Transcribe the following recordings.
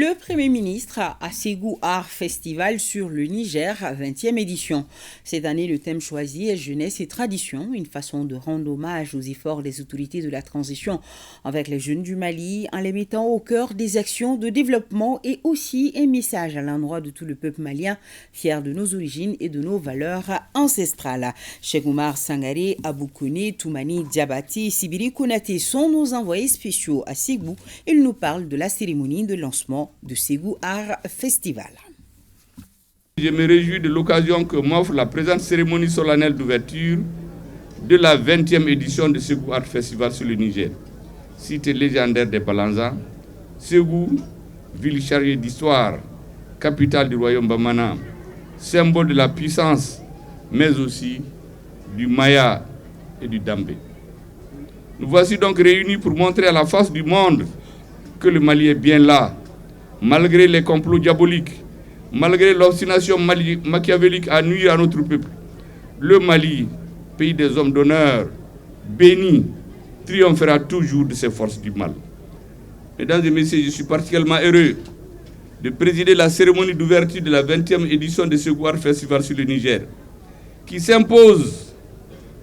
Le Premier ministre à Ségou Art Festival sur le Niger, 20e édition. Cette année, le thème choisi est jeunesse et tradition, une façon de rendre hommage aux efforts des autorités de la transition avec les jeunes du Mali en les mettant au cœur des actions de développement et aussi un message à l'endroit de tout le peuple malien, fier de nos origines et de nos valeurs ancestrales. Cheikh Oumar Sangaré, Abou Kone, Toumani Diabati, Sibiri Konaté sont nos envoyés spéciaux à Ségou. Ils nous parlent de la cérémonie de lancement de Ségou Art Festival. Je me réjouis de l'occasion que m'offre la présente cérémonie solennelle d'ouverture de la 20e édition de Ségou Art Festival sur le Niger. Cité légendaire des Balanzans, Ségou, ville chargée d'histoire, capitale du royaume Bamana, symbole de la puissance, mais aussi du Maya et du Dambé. Nous voici donc réunis pour montrer à la face du monde que le Mali est bien là, malgré les complots diaboliques, malgré l'obstination machiavélique à nuire à notre peuple. Le Mali, pays des hommes d'honneur, béni, triomphera toujours de ces forces du mal. Mesdames et messieurs, je suis particulièrement heureux de présider la cérémonie d'ouverture de la 20e édition de Ségou Art Festival sur le Niger, qui s'impose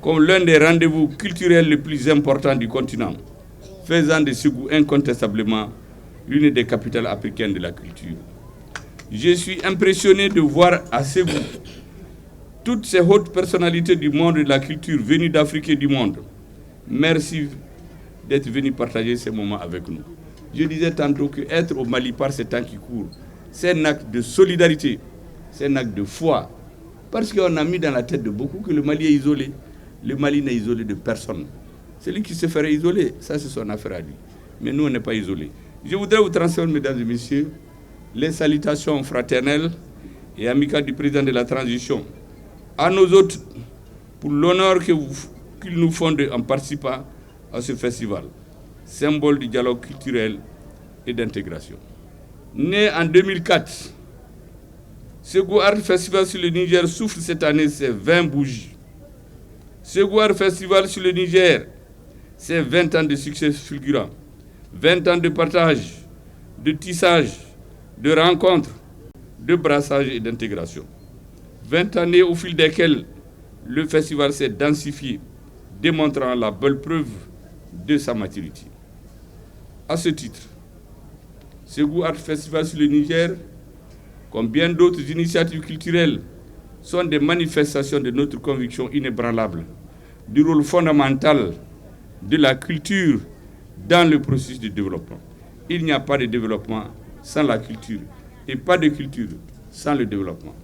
comme l'un des rendez-vous culturels les plus importants du continent, faisant de Ségou incontestablement l'une des capitales africaines de la culture. Je suis impressionné de voir à Ségou toutes ces hautes personnalités du monde de la culture venues d'Afrique et du monde. Merci d'être venus partager ces moments avec nous. Je disais tantôt qu'être au Mali par ces temps qui courent, c'est un acte de solidarité, c'est un acte de foi. Parce qu'on a mis dans la tête de beaucoup que le Mali est isolé. Le Mali n'est isolé de personne. Celui qui se ferait isoler, ça c'est son affaire à lui. Mais nous, on n'est pas isolés. Je voudrais vous transmettre, mesdames et messieurs, les salutations fraternelles et amicales du président de la transition à nos hôtes pour l'honneur qu'ils nous font en participant à ce festival, symbole du dialogue culturel et d'intégration. Né en 2004, Ségou Art Festival sur le Niger souffle cette année ses 20 bougies. Ségou Art Festival sur le Niger, c'est 20 ans de succès fulgurant. 20 ans de partage, de tissage, de rencontres, de brassage et d'intégration. 20 années au fil desquelles le festival s'est densifié, démontrant la belle preuve de sa maturité. À ce titre, Ségou Art Festival sur le Niger, comme bien d'autres initiatives culturelles, sont des manifestations de notre conviction inébranlable du rôle fondamental de la culture dans le processus de développement. Il n'y a pas de développement sans la culture et pas de culture sans le développement.